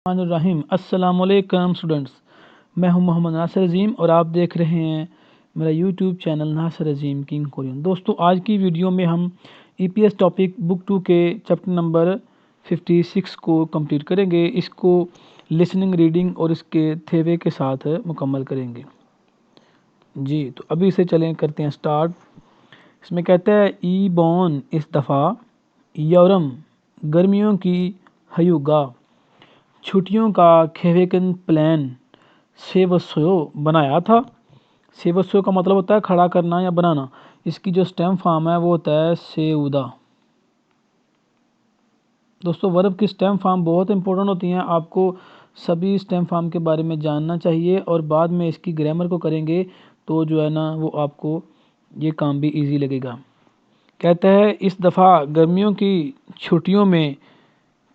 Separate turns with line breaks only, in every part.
रहीम अस्सलाम वालेकुम स्टूडेंट्स। मैं हूं मोहम्मद नासिर अजीम और आप देख रहे हैं मेरा यूट्यूब चैनल नासिर अजीम किंग कोरियन। दोस्तों, आज की वीडियो में हम ईपीएस टॉपिक बुक 2 के चैप्टर नंबर 56 को कंप्लीट करेंगे। इसको लिसनिंग, रीडिंग और इसके थेवे के साथ मुकम्मल करेंगे। जी, तो अभी इसे चलें करते हैं स्टार्ट। इसमें कहते हैं ई बॉन इस दफ़ा यौरम गर्मियों की हयुगा छुट्टियों का खेवेकन प्लान सेवस्यो बनाया था। सेवस्यो का मतलब होता है खड़ा करना या बनाना। इसकी जो स्टेम फॉर्म है वो होता है सेउदा। दोस्तों, वर्ब की स्टेम फॉर्म बहुत इंपॉर्टेंट होती हैं। आपको सभी स्टेम फॉर्म के बारे में जानना चाहिए और बाद में इसकी ग्रामर को करेंगे तो जो है ना वो आपको ये काम भी इजी लगेगा। कहता है इस दफ़ा गर्मियों की छुट्टियों में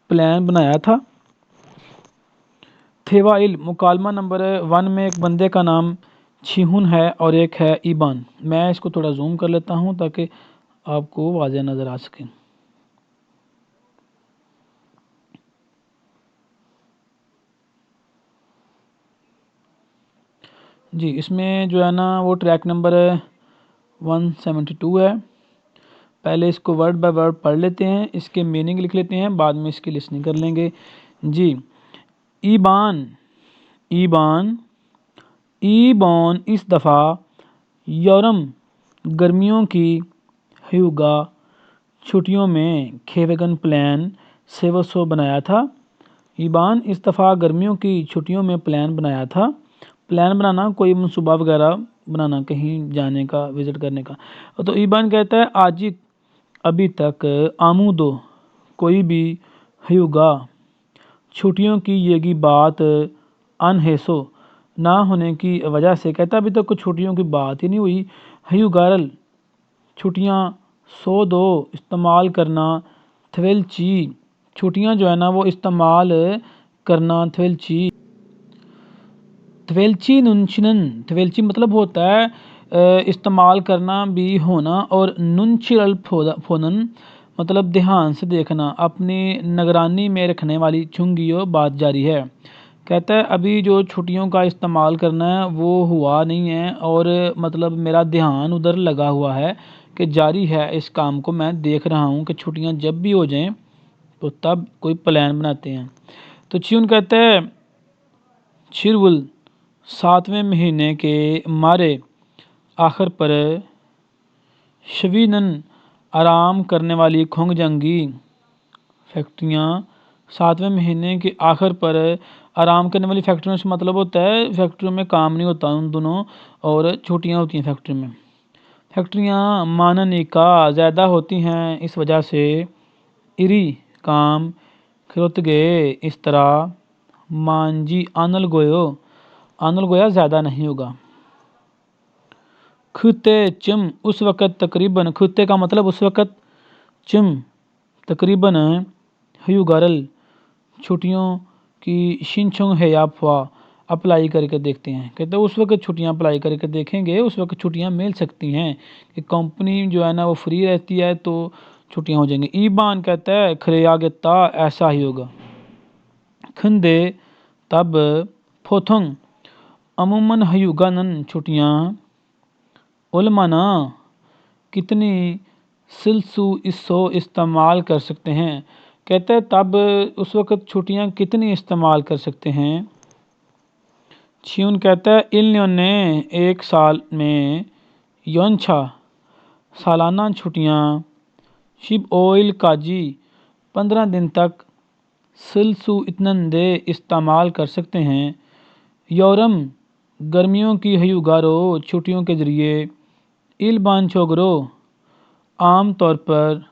प्लान बनाया था। थेवाइल मुकालमा नंबर 1 में एक बंदे का नाम छिहुन है और एक है ईबान। मैं इसको थोड़ा जूम कर लेता हूं ताकि आपको वाज़ेह नज़र आ सके। जी, इसमें जो है ना वो ट्रैक नंबर 172 है। पहले इसको वर्ड बाय वर्ड पढ़ लेते हैं, इसके मीनिंग लिख लेते हैं, बाद में इसकी लिसनिंग कर लेंगे। जी, ईबान ईबान ईबॉन इस दफ़ा यौरम गर्मियों की ह्यूगा छुट्टियों में खेवेगन प्लान सेवसो बनाया था। ईबान इस दफ़ा गर्मियों की छुट्टियों में प्लान बनाया था। प्लान बनाना, कोई मनसूबा वगैरह बनाना, कहीं जाने का, विज़िट करने का। तो ईबान कहता है आज अभी तक आमूदो कोई भी ह्यूगा छुट्टियों की येगी बात अनहेसो ना होने की वजह से। कहता है अभी तक कुछ छुट्टियों की बात ही नहीं हुई। ह्यूगारल छुट्टियाँ, सो दो इस्तेमाल करना, थवेलची छुट्टियाँ जो है ना वो इस्तेमाल करना, थवेलची नुनचिनन थवेलची मतलब होता है इस्तेमाल करना भी होना, और नुनचिरल फोनन मतलब ध्यान से देखना, अपनी निगरानी में रखने वाली छुंगियो बात जारी है। कहता है अभी जो छुट्टियों का इस्तेमाल करना है वो हुआ नहीं है और मतलब मेरा ध्यान उधर लगा हुआ है कि जारी है, इस काम को मैं देख रहा हूँ कि छुट्टियाँ जब भी हो जाएं तो तब कोई प्लान बनाते हैं। तो च्यून कहता है छिरवुल 7वें महीने के मारे आखिर पर शवीनन आराम करने वाली खोंगजंगी फैक्ट्रियाँ 7वें महीने के आखिर पर आराम करने वाली फैक्ट्रियों से मतलब होता है फैक्ट्रियों में काम नहीं होता उन दोनों और छुट्टियाँ होती हैं फैक्ट्री में। फैक्ट्रियाँ मानने का ज़्यादा होती हैं, इस वजह से इरी काम खिलौत गए, इस तरह मांझी आनल गोया ज़्यादा नहीं होगा। खुते चिम उस वक़्त तकरीबन, खुते का मतलब उस वक़्त, चिम तकरीबन ह्यूगारल छुट्टियों की शिनछुंग है याफवा अप्लाई करके देखते हैं। कहते हैं उस वक्त छुट्टियां अप्लाई करके देखेंगे, उस वक्त छुट्टियां मिल सकती हैं कि कंपनी जो है ना वो फ्री रहती है तो छुट्टियां हो जाएंगी। ईबान कहता है खरेयागता ऐसा ही होगा। खंदे तब फोथंग अमूमन हयुगानन छुट्टियां उलमाना कितनी सिलसु इसो इस्तेमाल कर सकते हैं। कहते हैं तब उस वक़्त छुट्टियां कितनी इस्तेमाल कर सकते हैं। छियून कहता है इल ने एक साल में योंछा सालाना छुट्टियां शिब ओइल काजी 15 दिन तक सिलसु इतनंदे इस्तेमाल कर सकते हैं। यौरम गर्मियों की हयुगारो छुट्टियों के ज़रिए इल बानचोगरो आम तौर पर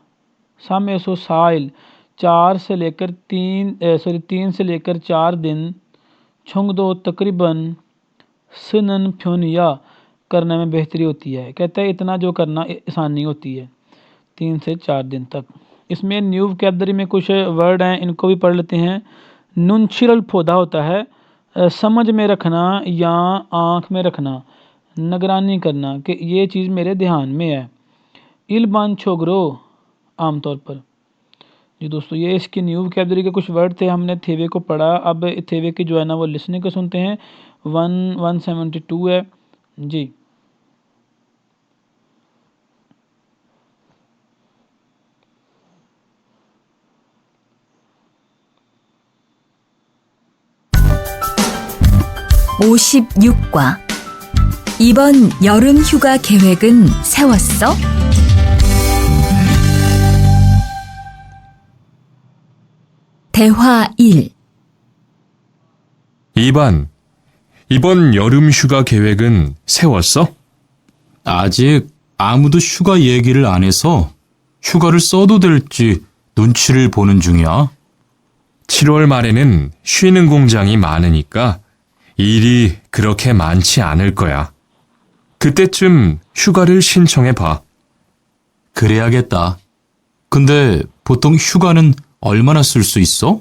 सामेसो साइल 3 से लेकर 4 दिन छुंग दो तकरीबन सनन फ्योनिया करने में बेहतरी होती है। कहता है इतना जो करना आसानी होती है 3 से 4 दिन तक। इसमें न्यू वोकैबुलरी में कुछ वर्ड हैं, इनको भी पढ़ लेते हैं। नुनचिरल पौधा होता है समझ में रखना या आँख में रखना, निगरानी करना कि ये चीज़ मेरे ध्यान में है। इल बान छोगरो आमतौर पर। जी दोस्तों, ये इसकी न्यू वोकैबुलरी के कुछ वर्ड थे, हमने थेवे को पढ़ा। अब थेवे की जो है ना वो लिसनिंग को सुनते हैं। 172 है जी।
(56과) 이번 여름 휴가 계획은 세웠어? 대화 1.
이번 여름 휴가 계획은 세웠어?
아직 아무도 휴가 얘기를 안 해서 휴가를 써도 될지 눈치를 보는 중이야.
7월 말에는 쉬는 공장이 많으니까 일이 그렇게 많지 않을 거야. 그때쯤 휴가를 신청해 봐.
그래야겠다. 근데 보통 휴가는 얼마나 쓸 수 있어?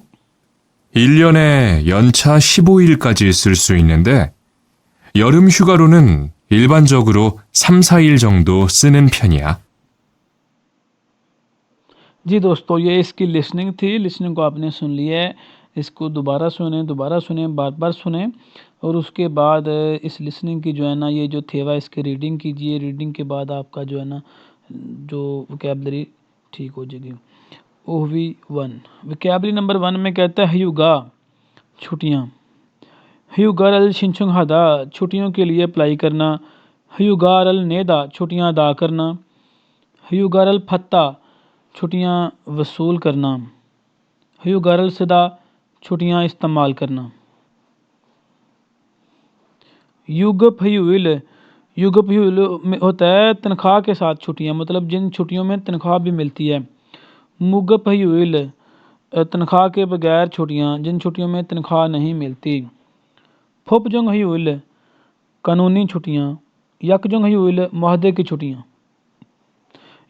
1년에 연차 15일까지 쓸 수 있는데 여름 휴가로는 일반적으로 3, 4일 정도 쓰는 편이야.
जी दोस्तों, ये इसकी लिसनिंग थी। लिसनिंग को आपने सुन लिया है। इसको दोबारा सुने, बार बार सुने और उसके बाद इस लिसनिंग की जो है ना ये जो थेवा इसकी रीडिंग कीजिए। रीडिंग के बाद आपका जो है ना जो वोकैबुलरी ठीक हो जाएगी। ओहवी 1 वोकैबुलरी नंबर 1 में कहता है हयुगा छुट्टियाँ। हयुगारल शिनचुंग हादा छुट्टियों के लिए अप्लाई करना। हयुगारल नेदा छुट्टियाँ अदा करना। हयुगारल फत्ता छुट्टियाँ वसूल करना। हयुगारल सदा छुट्टियाँ इस्तेमाल करना। युगप हयुल में होता है तनख्वाह के साथ छुट्टियाँ, मतलब जिन छुट्टियों में तनख्वाह भी मिलती है। मुगप हयुल तनख्वाह के बगैर छुट्टियाँ, जिन छुट्टियों में तनख्वाह नहीं मिलती। फुपजंग हयुल कानूनी छुट्टियाँ। यकजंग हयुल मुआहदे की छुट्टियाँ।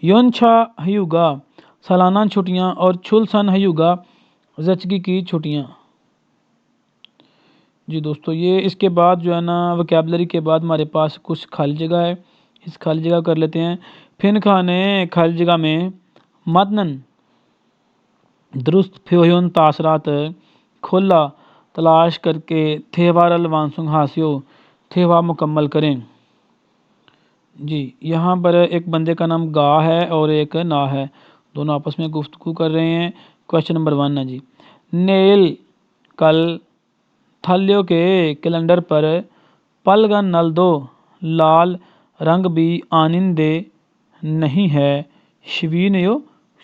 योनछा हयुगा सालाना छुट्टियाँ और छुलसन हयुगा ज़चगी की छुट्टियाँ। जी दोस्तों, ये इसके बाद जो है ना वोकैबुलरी के बाद हमारे पास कुछ खाली जगह है। इस खाली जगह कर लेते हैं। फिन खाने खाली जगह में मदनन दुरुस्त फ्योन तासरात खोला तलाश करके थेवारल वांसुंग हासियो थेवा मुकम्मल करें। जी, यहाँ पर एक बंदे का नाम गा है और एक ना है, दोनों आपस में गुफ्तगू कर रहे हैं। क्वेश्चन नंबर 1 है जी। नेल कल थल्यों के कैलेंडर पर पलगन नल दो लाल रंग भी आनिंदे नहीं है। शवीन यो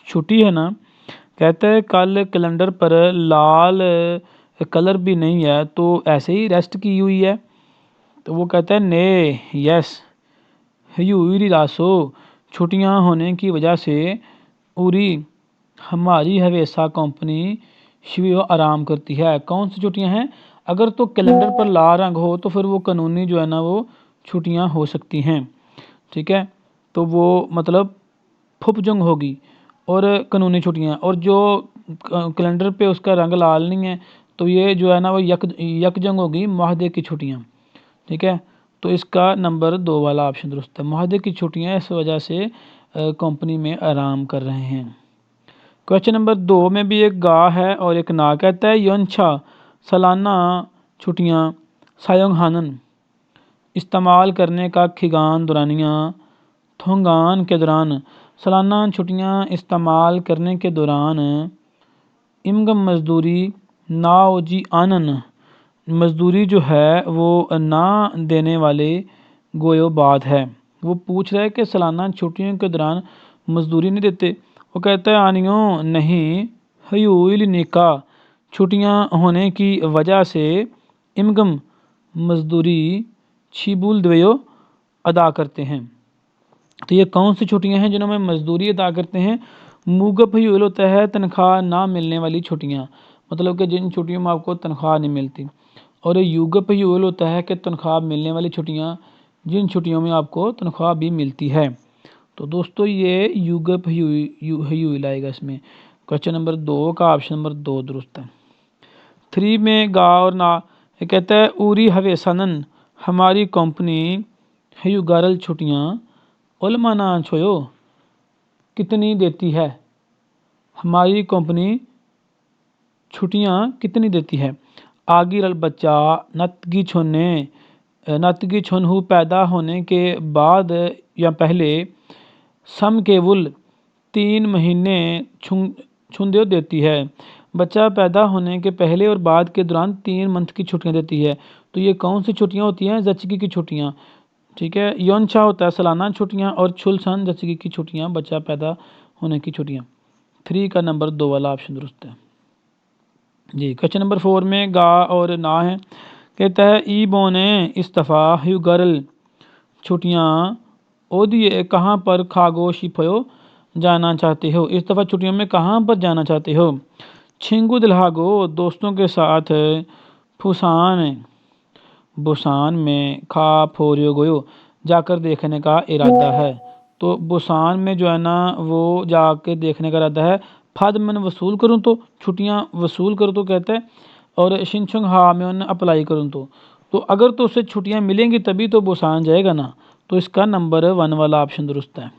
छुट्टी है ना। कहते हैं कल कैलेंडर पर लाल कलर भी नहीं है, तो ऐसे ही रेस्ट की हुई है। तो वो कहता है ने यस हयूरी रासो छुट्टियां होने की वजह से उरी हमारी हवेसा कंपनी शिवियो आराम करती है। कौन सी छुट्टियां हैं? अगर तो कैलेंडर पर लाल रंग हो तो फिर वो कानूनी जो है ना वो छुट्टियां हो सकती हैं। ठीक है, तो वो मतलब फुपजंग होगी और कानूनी छुट्टियां। और जो कैलेंडर पे उसका रंग लाल नहीं है तो ये जो है ना वो यकजंग होगी मुआहदे की छुट्टियां। ठीक है, तो इसका नंबर 2 वाला ऑप्शन दुरुस्त है। मुआहदे की छुट्टियां इस वजह से कंपनी में आराम कर रहे हैं। क्वेश्चन नंबर 2 में भी एक गा है और एक ना। कहता है यंछा सालाना छुट्टियां सायोंग हानन इस्तेमाल करने का खिगान दुरानियाँ थोंगान के दौरान सालाना छुट्टियां इस्तेमाल करने के दौरान इमगम मजदूरी नाओजी आनन मजदूरी जो है वो ना देने वाले गोयो बात है। वो पूछ रहा है कि सालाना छुट्टियों के दौरान मजदूरी नहीं देते। वो कहता है आनियों नहीं हयूल निका छुट्टियां होने की वजह से इमगम मजदूरी छिबुल द्वयो अदा करते हैं। तो ये कौन सी छुट्टियां हैं जिन्होंने मजदूरी अदा करते हैं? मुगप हयूल होता है तनख्वाह ना मिलने वाली छुट्टियां, मतलब कि जिन छुट्टियों में आपको तनख्वाह नहीं मिलती। और युगप हयूल होता है कि तनख्वाह मिलने वाली छुट्टियां, जिन छुट्टियों में आपको तनख्वाह भी मिलती है। तो दोस्तों ये युगप हयूल आएगा इसमें। क्वेश्चन नंबर 2 का ऑप्शन नंबर 2 दुरुस्त है। 3 में गा और ना ये कहता है उरी हवेसनन हमारी कंपनी हयुगारल छुट्टियाँ उलमाना छोयो कितनी देती है। हमारी कंपनी छुट्टियां कितनी देती है? आगिरल बच्चा नतगी छुनहु पैदा होने के बाद या पहले सम केवल 3 महीने छुंदे देती है। बच्चा पैदा होने के पहले और बाद के दौरान 3 मंथ की छुट्टियां देती है। तो ये कौन सी छुट्टियां होती हैं? जचगी की छुट्टियां। ठीक है, योनछा होता है सालाना छुट्टियां और छुलसन जचगी की छुट्टियां, बच्चा पैदा होने की छुट्टियां। 3 का नंबर 2 वाला ऑप्शन दुरुस्त है जी। क्वेश्चन नंबर 4 में गा और ना है। कहता है ई बोने इस दफ़ा ह्यू गर्ल छुट्टियाँ ओदिए कहाँ पर खागो शिपयो जाना चाहते हो? इस दफ़ा छुट्टियों में कहाँ पर जाना चाहते हो? छिंगू दिल्हागो दोस्तों के साथ बुसान में खा फोरियो गोयो जाकर देखने का इरादा है। तो बुसान में जो है ना वो जाके देखने का इरादा है। फद मैंने वसूल करूँ तो छुट्टियाँ वसूल करूँ तो कहते हैं, और शिनचुंग हा में उन्हें अप्लाई करूँ तो अगर तो उससे छुट्टियाँ मिलेंगी तभी तो बुसान जाएगा ना। तो इसका नंबर 1 वाला ऑप्शन दुरुस्त है।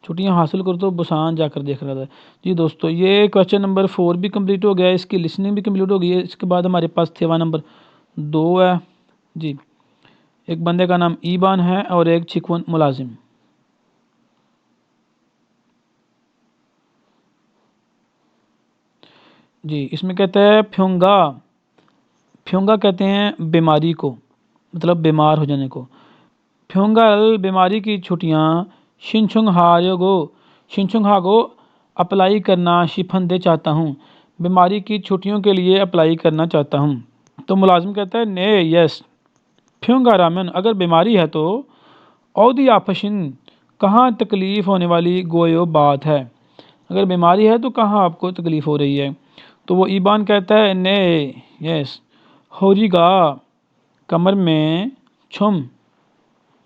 छुट्टियाँ हासिल करो तो बुसान जाकर देख रहा था जी। दोस्तों ये क्वेश्चन नंबर 4 भी कंप्लीट हो गया है, इसकी लिसनिंग भी कंप्लीट हो गई है। इसके बाद हमारे पास थेवा नंबर 2 है जी। एक बंदे का नाम ईबान है और एक छिकवन मुलाजिम। जी इसमें कहते हैं फ्योंगा कहते हैं बीमारी को, मतलब बीमार हो जाने को। फ्योंगल बीमारी की छुट्टियाँ शिनचुंग हागो अप्लाई करना शिफन दे चाहता हूँ। बीमारी की छुट्टियों के लिए अप्लाई करना चाहता हूँ। तो मुलाजिम कहता है ने यस फ्योंगा रामन, अगर बीमारी है तो औदी आपशिन कहाँ तकलीफ़ होने वाली गोयो बात है। अगर बीमारी है तो कहाँ आपको तकलीफ़ हो रही है? तो वो ईबान कहता है ने यस होरीगा कमर में छुम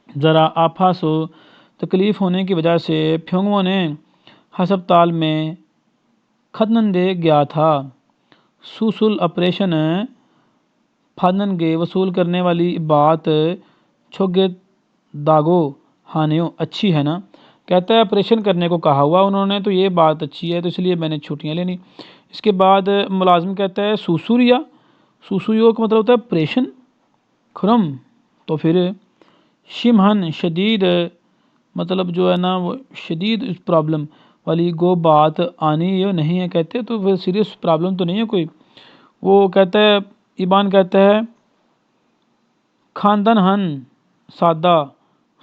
ज़रा आफासो तकलीफ़ होने की वजह से फ्योंगो ने हस्पताल में खतनंदे गया था। सुसुल ऑपरेशन फादनगे वसूल करने वाली बात छोगे दागो हानियो अच्छी है ना। कहता है ऑपरेशन करने को कहा हुआ उन्होंने तो ये बात अच्छी है तो इसलिए मैंने छुट्टियाँ लेनी। इसके बाद मुलाजिम कहता है सुसुरियो का मतलब होता है ऑपरेशन खुरम। तो फिर शिमहन शदीद मतलब जो है ना वो शदीद प्रॉब्लम वाली गो बात आनी ये नहीं है कहते, तो फिर सीरियस प्रॉब्लम तो नहीं है कोई। वो कहता है ईबान कहता है खानदान हन सादा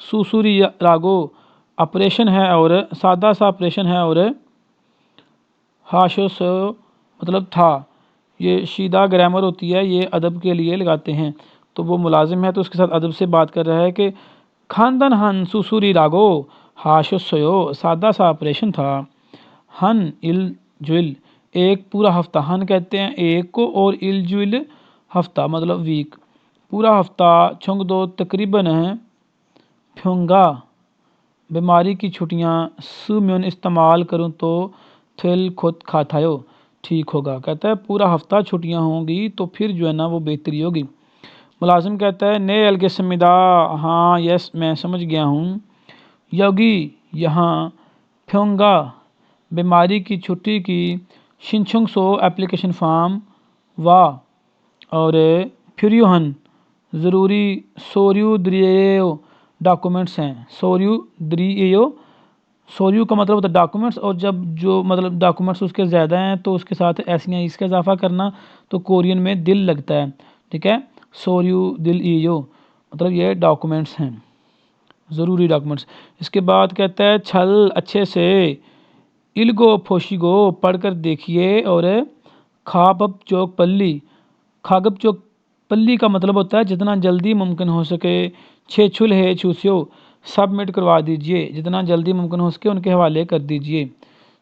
सुसुरी रागो ऑपरेशन है और सादा सा ऑपरेशन है और हाशो मतलब था। ये शीदा ग्रामर होती है, ये अदब के लिए लगाते हैं। तो वो मुलाजिम है तो उसके साथ अदब से बात कर रहा है कि खानदान हन सुसुरी रागो हाशो सादा सा ऑपरेशन था। हन इल जुल एक पूरा हफ्ता, हन कहते हैं एक को और इल जुल हफ्ता मतलब वीक, पूरा हफ्ता छुंग दो तकरीबन है फ्योंगा बीमारी की छुट्टियाँ सुम्योन इस्तेमाल करूँ तो थिल खुद खातायो ठीक होगा। कहता है पूरा हफ्ता छुट्टियाँ होंगी तो फिर जो है ना वो बेहतरी होगी। मुलाजिम कहता है ने अलगे समिदा, हाँ यस मैं समझ गया हूँ। योगी यहाँ फ्योंगा बीमारी की छुट्टी की शिनचुंग सो एप्लीकेशन फॉर्म वाह और फ्यूरियोहन ज़रूरी सोर्यू द्रियो डॉक्यूमेंट्स हैं। सोर्यू का मतलब होता है डॉक्यूमेंट्स, और जब जो मतलब डॉक्यूमेंट्स उसके ज़्यादा हैं तो उसके साथ ऐसियाँ इसका इजाफा करना, तो कोरियन में दिल लगता है। ठीक है, सोर्यू दिल ईयो मतलब ये डॉक्यूमेंट्स हैं, ज़रूरी डॉक्यूमेंट्स। इसके बाद कहता है छल अच्छे से इलगो फोशिगो पढ़कर देखिए और खाबब चौक पल्ली का मतलब होता है जितना जल्दी मुमकिन हो सके छेछुल है छूसियो सबमिट करवा दीजिए, जितना जल्दी मुमकिन हो सके उनके हवाले कर दीजिए।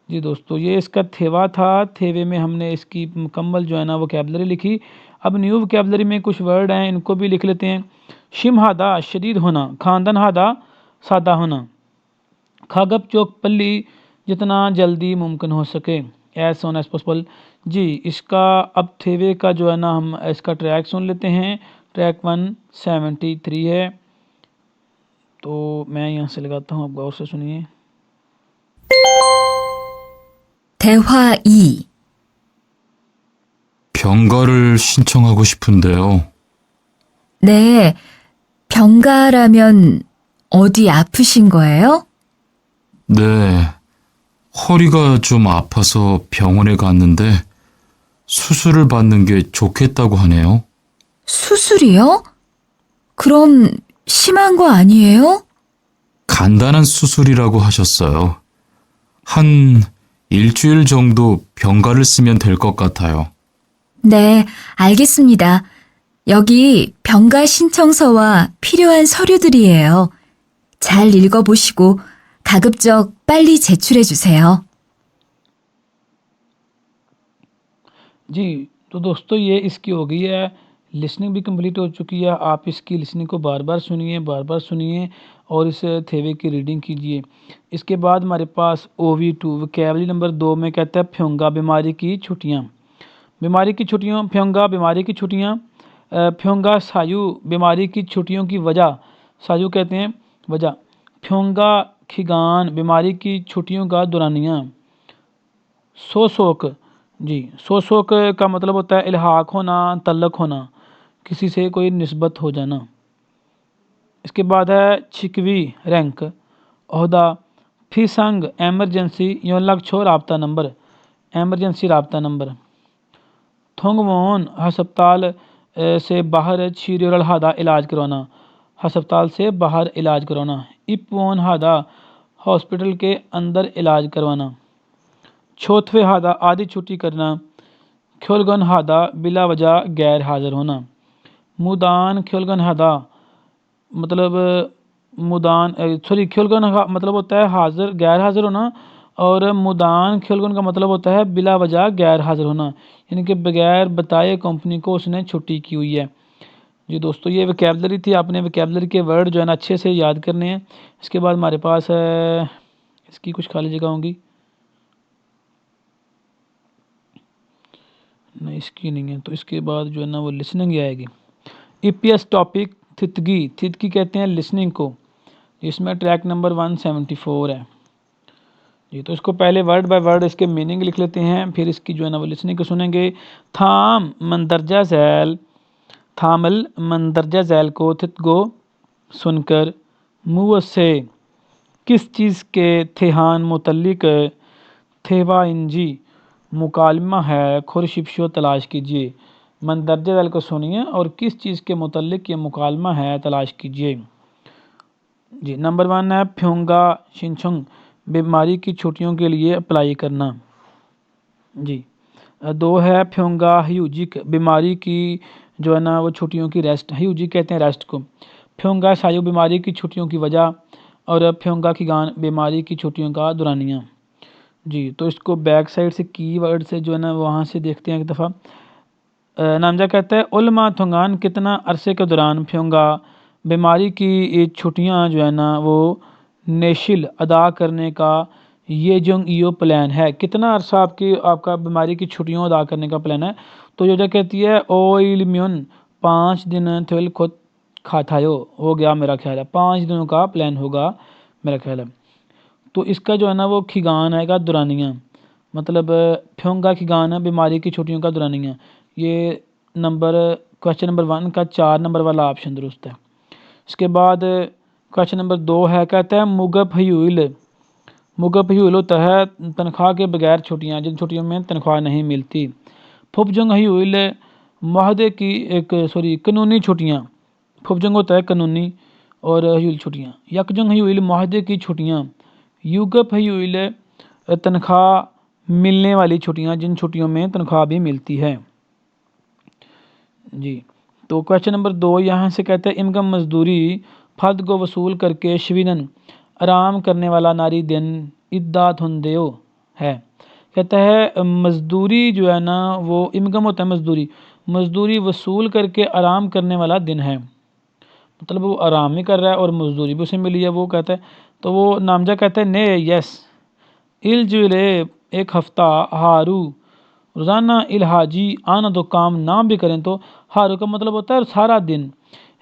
जी दोस्तों ये इसका थेवा था। थेवे में हमने इसकी मुकम्मल जो है ना वोकैबलरी लिखी। अब न्यू वोकैबलरी में कुछ वर्ड हैं इनको भी लिख लेते हैं। शिमहादा शदीद होना, खानदान हादा सादा होना, खागब चौक पल्ली जितना जल्दी मुमकिन हो सके एज सोन एज पॉसिबल। जी इसका अब थेवे का जो है ना हम इसका ट्रैक सुन लेते हैं। ट्रैक 173 है तो मैं यहाँ से लगाता हूँ, आप गौर से सुनिए।
대화 2.
병가를 신청하고 싶은데요.
네, 병가라면 어디 아프신 거예요?
네, 허리가 좀 아파서 병원에 갔는데 수술을 받는 게 좋겠다고 하네요.
수술이요? 그럼 심한 거 아니에요?
간단한 수술이라고 하셨어요. 한 일주일 정도 병가를 쓰면 될 것 같아요.
네, 알겠습니다. 여기 병가 신청서와 필요한 서류들이에요. 잘 읽어보시고 가급적 빨리 제출해 주세요.
जी, तो दोस्तों ये इसकी हो गई है, लिसनिंग भी कंप्लीट हो चुकी है। आप इसकी लिसनिंग को बार बार सुनिए और इस थेवे की रीडिंग कीजिए। इसके बाद हमारे पास OV2 वोकैबुलरी नंबर 2 में कहता है फ्योंगा बीमारी की छुट्टियाँ। बीमारी की छुट्टियों, फ्योंगा बीमारी की छुट्टियाँ, फ्योंगा सायु बीमारी की छुट्टियों की वजह, सायु कहते हैं वजह। फ्योंगा खिगान बीमारी की छुट्टियों का दौरानिया। सोशोक, जी सोशोक का मतलब होता है इल्हाक होना, तल्लक होना, किसी से कोई निस्बत हो जाना। इसके बाद है छिकवी रैंक, ओहदा। फीसंग एमरजेंसी योनलक छो राबता नंबर, एमरजेंसी राबता नंबर। थोंगवोन हस्पताल से बाहर छीरियल हादा इलाज करवाना, हस्पताल से बाहर इलाज करवाना। इपवोन हादा हॉस्पिटल के अंदर इलाज करवाना। चौथवे हादा आधी छुट्टी करना। ख्योलगन हादा बिला वजह गैर हाजिर होना। मुदान ख्योलगन हादा मतलब मुदान सॉरी ख्योलगन मतलब होता है हाजिर गैर हाजिर होना, और मुदान ख्योलगन का मतलब होता है बिला वजह गैर हाजिर होना, यानी कि बगैर बताए कंपनी को उसने छुट्टी की हुई है। जी दोस्तों, ये वोकैबुलरी थी। आपने वोकैबुलरी के वर्ड जो है ना अच्छे से याद करने हैं। इसके बाद हमारे पास है, इसकी कुछ खाली जगह होंगी, नहीं इसकी नहीं है, तो इसके बाद जो है ना वो लिसनिंग आएगी। EPS टॉपिक थितगी, थितगी कहते हैं लिसनिंग को। इसमें ट्रैक नंबर 174 है जी। तो इसको पहले वर्ड बाय वर्ड इसके मीनिंग लिख लेते हैं, फिर इसकी जो है ना वो लिसनिंग को सुनेंगे। थाम मंदरजा झैल, थामल मंदरजा झैल को थितगो सुनकर, मुँह से किस चीज़ के थेहान मुतल्लिक थेवा इंजी मुकालमा है खुरशिप्शो तलाश कीजिए। मंदरजा झैल को सुनिए और किस चीज़ के मुतल्लिक ये मुकालमा है तलाश कीजिए। जी नंबर 1 है फ्योंगा शिनचुंग बीमारी की छुट्टियों के लिए अप्लाई करना। जी 2 है फ्योंगा ह्यूजिक बीमारी की जो है ना वो छुट्टियों की रेस्ट, ह्यूजिक कहते हैं रेस्ट को। फ्योंगा सायु बीमारी की छुट्टियों की वजह, और फ्योंगा खिगान बीमारी की छुट्टियों का दौरानिया। जी तो इसको बैक साइड से कीवर्ड से जो है ना वहाँ से देखते हैं एक दफ़ा। नामजा कहता है उल्मा थोंगान कितना अरसे के दौरान फ्योंगा बीमारी की छुट्टियां जो है ना वो नेशिल अदा करने का ये जो यो प्लान है। कितना अरसा आपका बीमारी की छुट्टियों अदा करने का प्लान है। तो जो कहती है ओइल म्यून 5 दिन थोल खुद खाथायो हो गया, मेरा ख्याल है 5 दिनों का प्लान होगा मेरा ख्याल है। तो इसका जो है ना वो खिगान आएगा दुरानिया, मतलब फ्योंगा खिगान है बीमारी की छुट्टियों का दुरानिया। ये नंबर क्वेश्चन नंबर 1 का 4 नंबर वाला ऑप्शन दुरुस्त है। इसके बाद क्वेश्चन नंबर 2 है, कहता है मुगप ह्यूल, मुगप ह्यूल होता है तनख्वाह के बगैर छुट्टियाँ, जिन छुट्टियों में तनख्वाह नहीं मिलती। फुपजंग ह्यूल माहदे की कानूनी छुट्टियाँ, फुपजंग होता है कानूनी और ह्यूल छुट्टियाँ। यकजंग ह्यूल माहदे की छुट्टियाँ। युगप ह्यूल तनख्वाह मिलने वाली छुट्टियाँ, जिन छुट्टियों में तनख्वाह भी मिलती है। जी तो क्वेश्चन नंबर 2 यहाँ से कहते हैं इनकम मजदूरी फर्द को वसूल करके शविनन आराम करने वाला नारी दिन इद्दा धुंदेओ है। कहता है मजदूरी जो है ना वो इनकम होता है मजदूरी, मजदूरी वसूल करके आराम करने वाला दिन है, मतलब वो आराम ही कर रहा है और मजदूरी भी उसे मिली है। वो कहता है, तो वो नामजा कहता है ने यस इलजुले एक हफ्ता हारू रोज़ाना इलहाजी आना, तो काम ना भी करें तो हारू का मतलब होता है सारा दिन,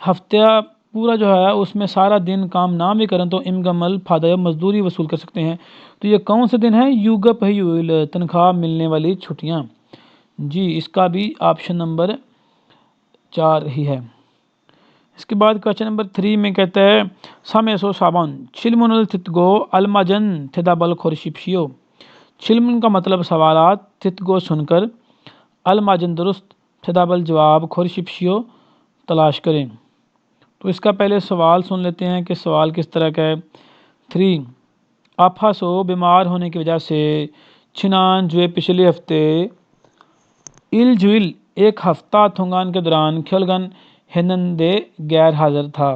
हफ्ता पूरा जो है उसमें सारा दिन काम ना भी करें तो इमगमल फादय मजदूरी वसूल कर सकते हैं। तो ये कौन से दिन है? युगप ह्यूल, तनख्वाह मिलने वाली छुट्टियाँ। जी, इसका भी ऑप्शन नंबर 4 ही है। इसके बाद क्वेश्चन नंबर 3 में कहता है सामेसो साबन छिलमुनल थितगो अलमाजन थिदाबल खोरशिप्शियो। छिलमुन का मतलब सवालात, थितगो सुनकर, अलमाजन दुरुस्त, थिदाबल जवाब, खोरशिप्शियो तलाश करें। तो इसका पहले सवाल सुन लेते हैं कि सवाल किस तरह का है। 3 आफासो बीमार होने की वजह से छिनान जो पिछले हफ्ते इलजुइल एक हफ्ता थुंगान के दौरान खलगन हिनंदे गैर हाजिर था।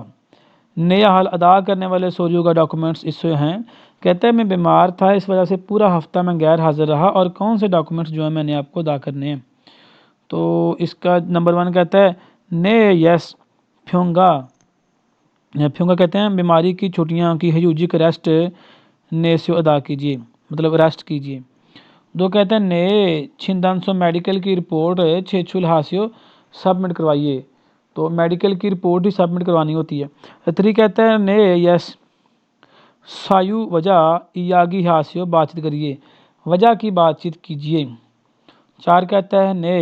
नया हाल अदा करने वाले सोरियो का डॉक्यूमेंट्स इससे हैं। कहते हैं मैं बीमार था, इस वजह से पूरा हफ्ता मैं गैर हाजिर रहा और कौन से डॉक्यूमेंट्स जो है मैंने आपको अदा करने हैं। तो इसका नंबर 1 कहता है ने यस फ्योंगा। फ्योंगा कहते हैं बीमारी की छुट्टियां की हयूजिक रेस्ट ने से अदा कीजिए, मतलब रेस्ट कीजिए। 2 कहते हैं ने छिंदानसो मेडिकल की रिपोर्ट छेछुल हासियो सबमिट करवाइए। तो मेडिकल की रिपोर्ट ही सबमिट करवानी होती है। 3 कहते हैं ने यस सायु वजह इयागी हासियो बातचीत करिए, वजह की बातचीत कीजिए। 4 कहता है ने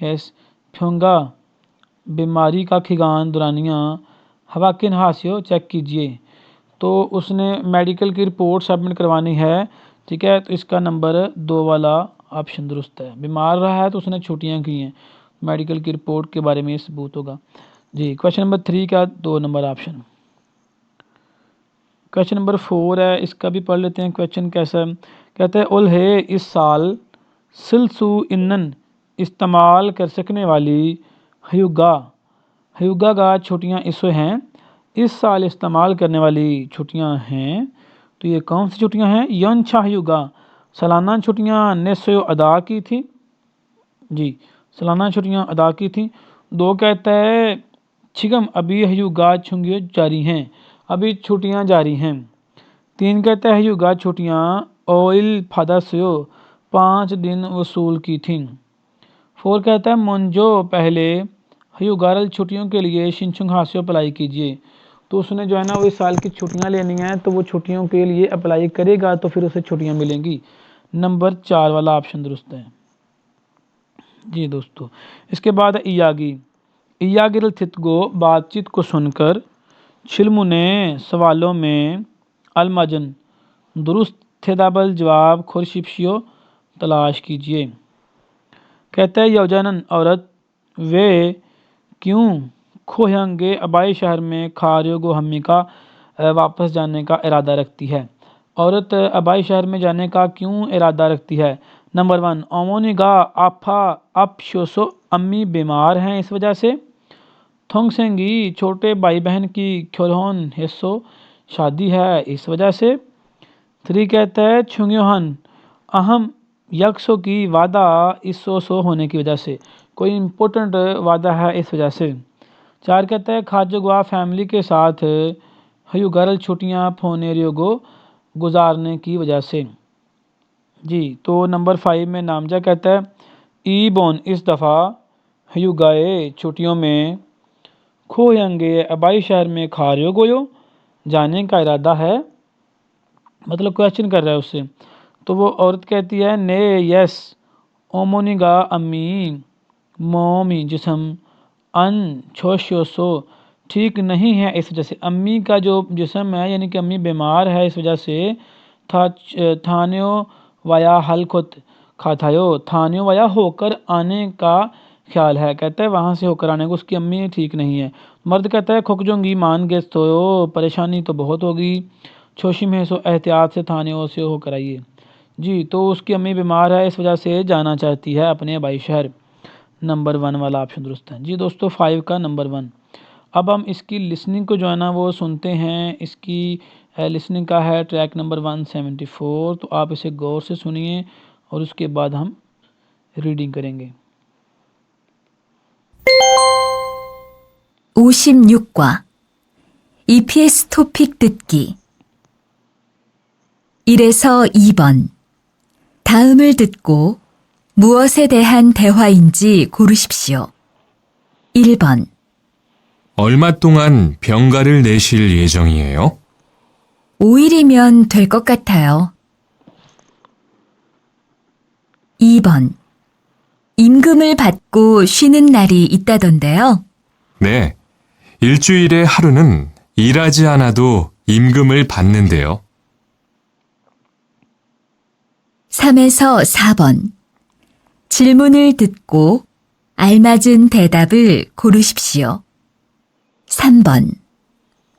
यस फ्योंगा बीमारी का खिगान दुरानियाँ हवाकिन हासियो चेक कीजिए। तो उसने मेडिकल की रिपोर्ट सबमिट करवानी है, ठीक है। तो इसका नंबर 2 वाला ऑप्शन दुरुस्त है। बीमार रहा है तो उसने छुट्टियां की हैं, मेडिकल की रिपोर्ट के बारे में ये सबूत होगा। जी, क्वेश्चन नंबर 3 का 2 नंबर ऑप्शन। क्वेश्चन नंबर 4 है, इसका भी पढ़ लेते हैं क्वेश्चन कैसा है। कहते हैं उल है इस साल सिलसु इन्नन इस्तेमाल कर सकने वाली हयुगा। हयुगा का छुट्टियाँ इससे हैं, इस साल इस्तेमाल करने वाली छुट्टियाँ हैं। तो ये कौन सी छुट्टियाँ हैं? यंछा हयुगा सालाना छुट्टियाँ निश्चय अदा की थी। जी, सालाना छुट्टियाँ अदा की थी। 2 कहता है छिगम अभी हयुगा छुंगियो जारी हैं, अभी छुट्टियाँ जारी हैं। 3 कहता है हयुगा छुट्टियाँ ऑयल फादास्यो 5 दिन वसूल की थी। 4 कहता है मंजो पहले हयुगारल छुट्टियों के लिए शिनचुंग हासियो अप्लाई कीजिए। तो उसने जो है ना वो इस साल की छुट्टियां लेनी है, तो वो छुट्टियों के लिए अप्लाई करेगा तो फिर उसे छुट्टियां मिलेंगी। नंबर 4 वाला ऑप्शन दुरुस्त है। जी दोस्तों, इसके बाद इयागी। इयागिरल थितगो बातचीत को सुनकर छिलमु ने सवालों में अलमाजन दुरुस्त थेदाबल जवाब खुरशिप्शियो तलाश कीजिए। कहते हैं यौजनन औरत वे क्यों खोहंगे अबाई शहर में खारियोगो हम्मी का वापस जाने का इरादा रखती है। औरत अबाई शहर में जाने का क्यों इरादा रखती है? नंबर 1 ओमोनिगा आफा अपशोसो अम्मी बीमार हैं इस वजह से। थोंगसेंगी छोटे भाई बहन की ख्योरहोन हिस्सो शादी है इस वजह से। 3 कहता है छुंग्योहन अहम यक्षों की वादा इसो होने की वजह से, कोई इम्पोर्टेंट वादा है इस वजह से। 4 कहता है खाजोगवा फैमिली के साथ हयुगारल छुट्टियाँ फोनेरियोगो गुजारने की वजह से। जी, तो नंबर 5 में नामजा कहता है ई बोन इस दफ़ा हयुगाए छुट्टियों में खोयंगे अबाई शहर में खारियोगोयो जाने का इरादा है, मतलब क्वेश्चन कर रहा है उससे। तो वो औरत कहती है ने यस ओमोनिगा अम्मी मोमी जिसम अन छोशोसो ठीक नहीं है इस वजह से। अम्मी का जो जिसम है यानी कि अम्मी बीमार है इस वजह से। थान्यो वाया हलखुत खाथायो थान्यो वाया होकर आने का ख्याल है। कहता है वहाँ से होकर आने को उसकी अम्मी ठीक नहीं है। मर्द कहता है खुकजोंगी मान गेस तो परेशानी तो बहुत होगी, छोशी में सो एहतियात से थाने से होकर आइए। जी, तो उसकी अम्मी बीमार है इस वजह से जाना चाहती है अपने अबाई शहर। नंबर 1 वाला ऑप्शन दुरुस्त है। जी दोस्तों, 5 का नंबर 1। अब हम इसकी लिसनिंग को जो है ना वो सुनते हैं। इसकी लिसनिंग का है ट्रैक नंबर 174। तो आप इसे गौर से सुनिए और उसके बाद हम रीडिंग करेंगे।
56과 EPS 토픽 듣기 1에서 2번 다음을 듣고 무엇에 대한 대화인지 고르십시오. 1번
얼마 동안 병가를 내실 예정이에요?
5일이면 될 것 같아요. 2번. 임금을 받고 쉬는 날이 있다던데요.
네. 일주일에 하루는 일하지 않아도 임금을 받는데요.
3에서 4번. 질문을 듣고 알맞은 대답을 고르십시오. 3번.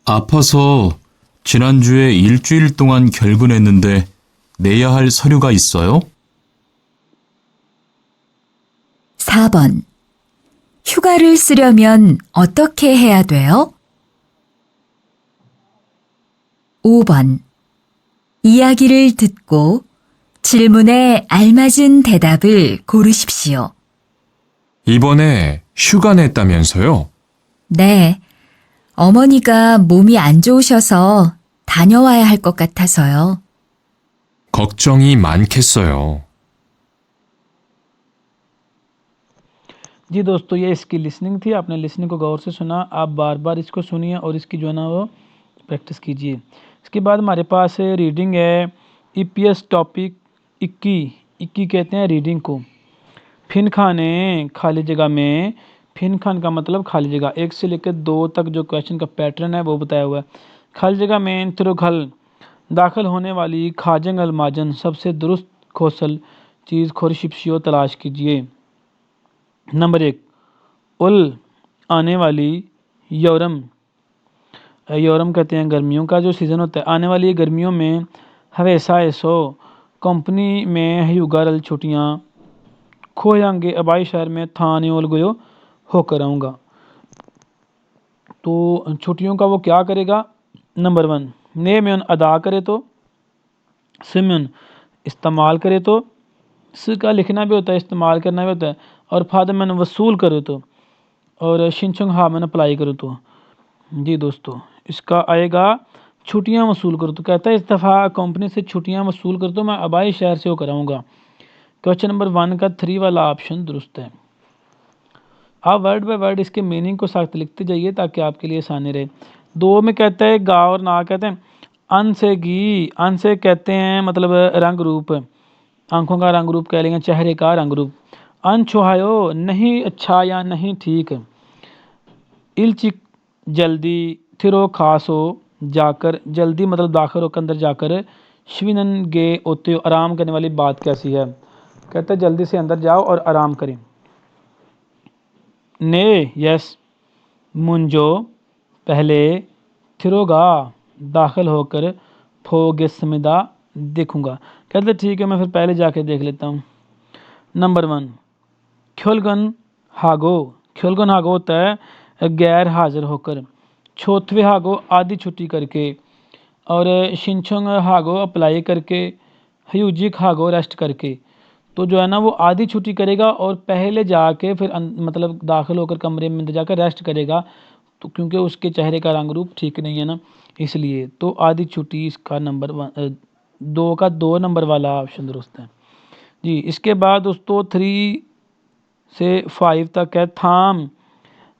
아파서 지난주에 일주일 동안 결근했는데 내야 할 서류가 있어요?
4번. 휴가를 쓰려면 어떻게 해야 돼요? 5번. 이야기를 듣고 질문에 알맞은 대답을 고르십시오.
이번에 휴가 냈다면서요?
네. 어머니가 몸이 안 좋으셔서 다녀와야 할 것 같아서요.
걱정이 많겠어요.
जी दोस्तों, ये इसकी लिसनिंग थी। आपने लिसनिंग को गौर से सुना। आप बार बार इसको सुनिए और इसकी जो है ना वो प्रैक्टिस कीजिए। इसके बाद हमारे पास रीडिंग है ईपीएस टॉपिक 21 कहते हैं रीडिंग को। फिन खाने खाली जगह में, फिन खान का मतलब खाली जगह, 1 से लेकर 2 तक जो क्वेश्चन का पैटर्न है वो बताया हुआ है। खाली जगह में तिरुखल दाखिल होने वाली खाजंग अलमाजन सबसे दुरुस्त खोसल चीज़ खोरशिप्शियो तलाश कीजिए। नंबर 1 उल आने वाली यौरम, यौरम कहते हैं गर्मियों का जो सीज़न होता है। आने वाली गर्मियों में हवेसा एसो कंपनी में हयुगारल छुट्टियाँ खो जाएंगे अबाई शहर में थाने ओल गयो होकर आऊँगा। तो छुट्टियों का वो क्या करेगा? नंबर 1 ने में अदा करे तो, सिमन इस्तेमाल करे तो, स का लिखना भी होता है, इस्तेमाल करना भी होता है, और फादर मैंने वसूल करो तो, और शिनचंग हा मैंने अप्लाई करो तो। जी दोस्तों, इसका आएगा छुट्टियां वसूल करो तो। कहता है इस दफ़ा कंपनी से छुट्टियां वसूल कर तो मैं अबाई शहर से हो कराऊंगा। क्वेश्चन नंबर 1 का 3 वाला ऑप्शन दुरुस्त है। आप वर्ड बाय वर्ड इसके मीनिंग को साथ लिखते जाइए ताकि आपके लिए आसानी रहे। 2 में कहता है गा और ना कहते हैं अन से गी, अन से कहते हैं मतलब रंग रूप, आंखों का रंग रूप कह लेंगे, चेहरे का रंग रूप। अन छुहायो नहीं अच्छा या नहीं ठीक। इलचिक जल्दी, थिरो खास हो जाकर, जल्दी मतलब दाखिल होकर अंदर जाकर। श्विनन गे होते हो आराम करने वाली बात कैसी है? कहते हैं जल्दी से अंदर जाओ और आराम करें। ने यस, मुंजो पहले, थिरोगा दाखिल होकर, फोगेसमिदा देखूंगा। कहते ठीक है मैं फिर पहले जाके देख लेता हूँ। नंबर 1 ख्योलगन हागो, ख्योलगन हागो होता है गैर हाजिर होकर। चौथवे हागो आधी छुट्टी करके, और शिनचंग हागो अप्लाई करके, हयूजिक हागो रेस्ट करके। तो जो है ना वो आधी छुट्टी करेगा और पहले जाके फिर मतलब दाखिल होकर कमरे में अंदर जाकर रेस्ट करेगा, तो क्योंकि उसके चेहरे का रंग रूप ठीक नहीं है ना, इसलिए। तो आधी छुट्टी इसका नंबर 2 का 2 नंबर वाला ऑप्शन दुरुस्त है जी। इसके बाद दोस्तों 3 से 5 तक है थाम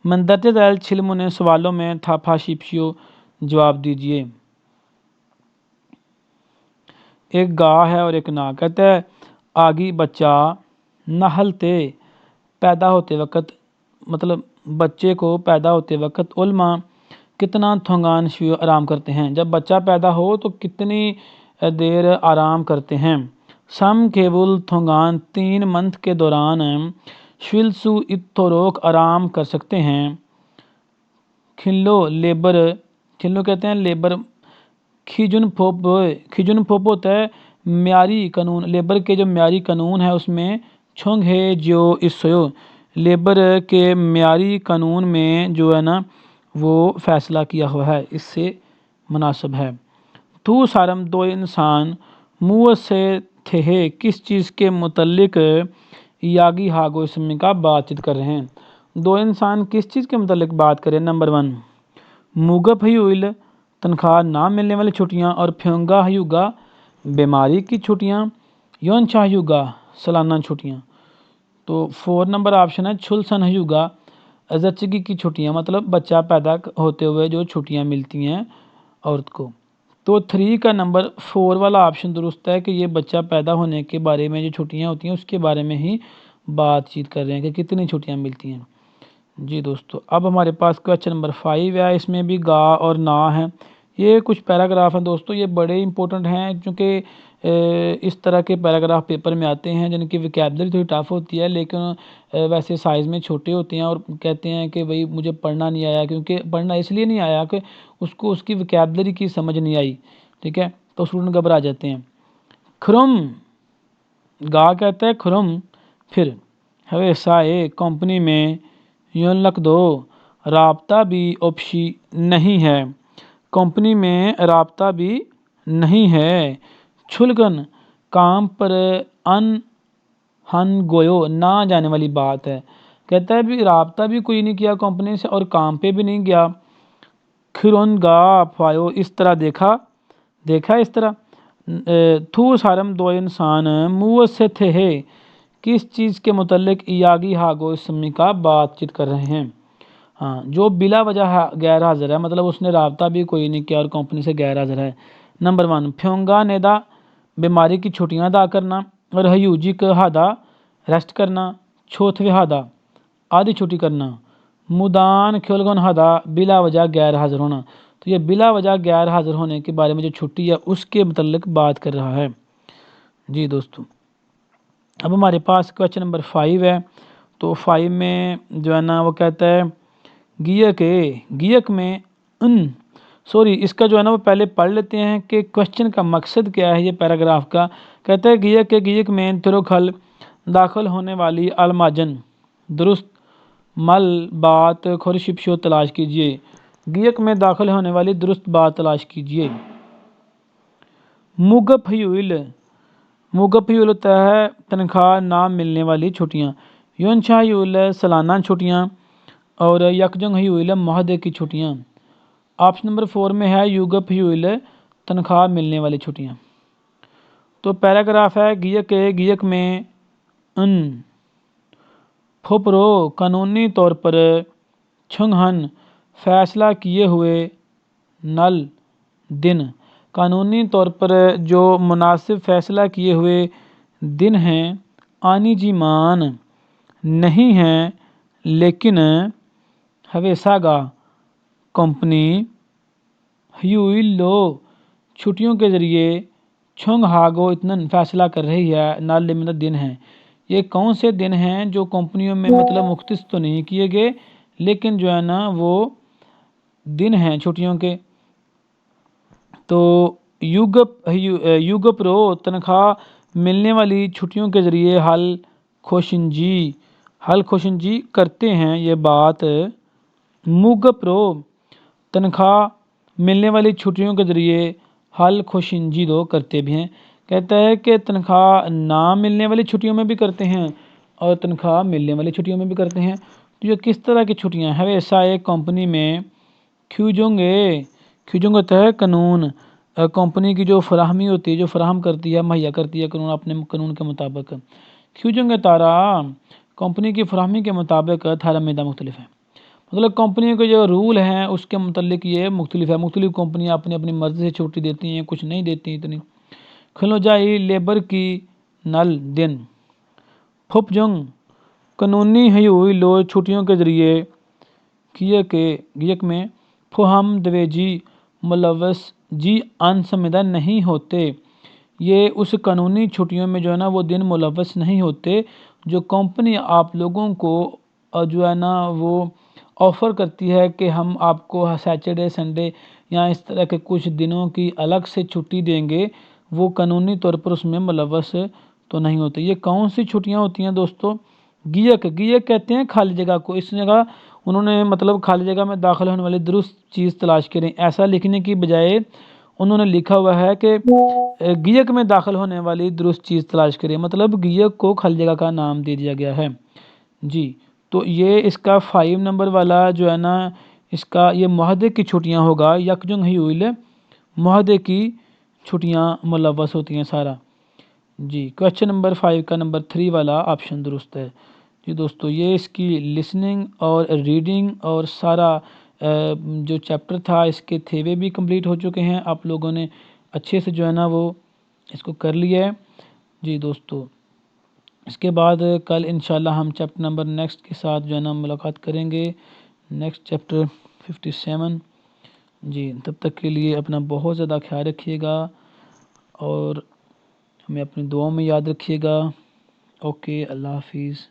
मंदरते दैल छिलमुने सवालों में था फाशिप्शियो जवाब दीजिए। एक गा है और एक ना। कहता है आगी बच्चा नहलते पैदा होते वक्त, मतलब बच्चे को पैदा होते वक्त उल्मा कितना थोंगान शियो आराम करते हैं। जब बच्चा पैदा हो तो कितनी देर आराम करते हैं। सम केवल थोंगान 3 मंथ के दौरान शिल्सु इत्तोरोक आराम कर सकते हैं। खिल्लो लेबर, खिल्लो कहते हैं लेबर। खिजुन फोप होता है म्यारी कानून, लेबर के जो म्यारी कानून है उसमें छोंग है जो इसयो, लेबर के म्यारी कानून में जो है ना वो फैसला किया हुआ है, इससे मुनासिब है। तू सारम 2 इंसान मुँह से थे किस चीज़ के मुतल्लिक यागी हागो इसमें का बातचीत कर रहे हैं। 2 इंसान किस चीज़ के मुतल्लिक बात करें? नंबर 1 मुगफ हयुल तनख्वाह ना मिलने वाली छुट्टियां, और फ्योंगा हयुगा बीमारी की छुट्टियां, यौन हयुगा सालाना छुट्टियां। तो 4 नंबर ऑप्शन है छुलसन हयुगा ज़च्चगी की छुट्टियाँ मतलब बच्चा पैदा होते हुए जो छुट्टियाँ मिलती हैं औरत को। तो 3 का नंबर 4 वाला ऑप्शन दुरुस्त है कि ये बच्चा पैदा होने के बारे में जो छुट्टियाँ होती हैं उसके बारे में ही बातचीत कर रहे हैं कि कितनी छुट्टियाँ मिलती हैं। जी दोस्तों, अब हमारे पास क्वेश्चन नंबर 5 है, इसमें भी गा और ना है। ये कुछ पैराग्राफ हैं दोस्तों, ये बड़े इंपॉर्टेंट हैं क्योंकि इस तरह के पैराग्राफ पेपर में आते हैं जिनकी वोकैबुलरी थोड़ी टफ होती है, लेकिन वैसे साइज़ में छोटे होते हैं और कहते हैं कि भाई मुझे पढ़ना नहीं आया, क्योंकि पढ़ना इसलिए नहीं आया कि उसको उसकी वोकैबुलरी की समझ नहीं आई, ठीक है, तो स्टूडेंट घबरा जाते हैं। खुरम, गा कहता है खुरम, फिर हमेशा एक कंपनी में यूं लख दो राब्ता भी ऑप्शी नहीं है, कंपनी में राब्ता भी नहीं है। छुलगन, काम पर अन हन गोयो, ना जाने वाली बात है। कहता है भी राब्ता भी कोई नहीं किया कंपनी से और काम पे भी नहीं गया। खिरोन गा फायो, इस तरह देखा इस तरह। थू सारम दो इंसान मुँह से थे है, किस चीज़ के मुतल्लिक यागी हागो इसमी का बातचीत कर रहे हैं। हाँ, जो बिला वजह गैर हाजिर है, मतलब उसने राब्ता भी कोई नहीं किया और कंपनी से गैर हाजिर है। नंबर 1 फ्योंगा नेदा, बीमारी की छुट्टियां अदा करना, और हयूजी का हादा, रेस्ट करना, छोथवे हादा, आधी छुट्टी करना, मुदान ख्योलगन हादा, बिला वजह गैर हाजिर होना। तो ये बिला वजह गैर हाजिर होने के बारे में जो छुट्टी है उसके मतलब बात कर रहा है। जी दोस्तों, अब हमारे पास क्वेश्चन नंबर 5 है। तो 5 में जो है ना वो कहता है गियक में इसका जो है ना वो पहले पढ़ लेते हैं कि क्वेश्चन का मकसद क्या है ये पैराग्राफ का। कहता है गियक में तिरुखल दाखिल होने वाली अलमाजन दुरुस्त मल बात खुरशिपशो तलाश कीजिए। गियक में दाखिल होने वाली दुरुस्त बात तलाश कीजिए। मुगफयुल होता है तनख्वाह ना मिलने वाली छुट्टियाँ। यूनशाहयुल सालाना छुट्टियाँ, और यकजंग माहदे की छुट्टियाँ। ऑप्शन नंबर 4 में है युगफयुल तनख्वाह मिलने वाली छुट्टियाँ। तो पैराग्राफ है गियक में उन फुपरो कानूनी तौर पर छुंगहन फैसला किए हुए नल दिन, कानूनी तौर पर जो मुनासिब फैसला किए हुए दिन हैं आनिजीमान नहीं हैं, लेकिन हवेसागा कंपनी ह्यूइलो छुट्टियों के ज़रिए छुंग हागो इतनन फैसला कर रही है नाल लिमिट दिन हैं। ये कौन से दिन हैं जो कंपनियों में मतलब मुख्तस तो नहीं किए गए, लेकिन जो है ना वो दिन हैं छुट्टियों के। तो युगप्रो तनख्वाह मिलने वाली छुट्टियों के ज़रिए हल खोशिंजी करते हैं। ये बात मुगप्रो तनख्वाह मिलने वाली छुट्टियों के ज़रिए हल खोशिंजी दो करते भी हैं। कहता है कि तनख्वाह ना मिलने वाली छुट्टियों में भी करते हैं और तनख्वाह मिलने वाली छुट्टियों में भी करते हैं। तो ये किस तरह की छुट्टियाँ हैं? ऐसा एक कंपनी में ख्यूजोंग होता है कानून, कंपनी की जो फराहमी होती है, जो फराहम करती है, मुहैया करती है कानून, अपने कानून के मुताबिक। ख्यूजोंग तारा कंपनी की फराहमी के मुताबिक थारा मैदा मुख्तलिफ है, मतलब कंपनी के जो रूल हैं उसके मतलब ये मुख्तलिफ है। मुख्तलिफ कंपनियाँ अपनी अपनी मर्ज़ी से छुट्टी देती हैं, कुछ नहीं देती इतनी। खलोजाई लेबर की नल दिन फुपजंग कानूनी हुई लो छुट्टियों के ज़रिए गियक में फुहम दवेजी मुलवस जी अनसमिदा नहीं होते। ये उस कानूनी छुट्टियों में जो है ना वो दिन मुलवस नहीं होते जो कंपनी आप लोगों को जो है ना वो ऑफ़र करती है कि हम आपको सैटरडे संडे या इस तरह के कुछ दिनों की अलग से छुट्टी देंगे, वो कानूनी तौर पर उसमें मुलवस तो नहीं होते। ये कौन सी छुट्टियां होती हैं दोस्तों? गियक कहते हैं खाली जगह को। इस जगह उन्होंने मतलब खाली जगह में दाखिल होने वाली दुरुस्त चीज़ तलाश करें, ऐसा लिखने की बजाय उन्होंने लिखा हुआ है कि गियक में दाखिल होने वाली दुरुस्त चीज़ तलाश करें, मतलब गियक को खाली जगह का नाम दे दिया गया है। जी, तो ये इसका 5 नंबर वाला जो है ना इसका ये मुहदे की छुट्टियां होगा। यकजुंग हुई मुहदे की छुट्टियां मुलवस होती हैं सारा। जी, क्वेश्चन नंबर 5 का नंबर 3 वाला ऑप्शन दुरुस्त है। जी दोस्तों, ये इसकी लिसनिंग और रीडिंग और सारा जो चैप्टर था इसके थे वे भी कंप्लीट हो चुके हैं। आप लोगों ने अच्छे से जो है ना वो इसको कर लिया है। जी दोस्तों, इसके बाद कल इंशाल्लाह हम चैप्टर नंबर नेक्स्ट के साथ जो है ना मुलाकात करेंगे, नेक्स्ट चैप्टर 57। जी, तब तक के लिए अपना बहुत ज़्यादा ख्याल रखिएगा और हमें अपनी दुआओं में याद रखिएगा। ओके, अल्लाह हाफिज़।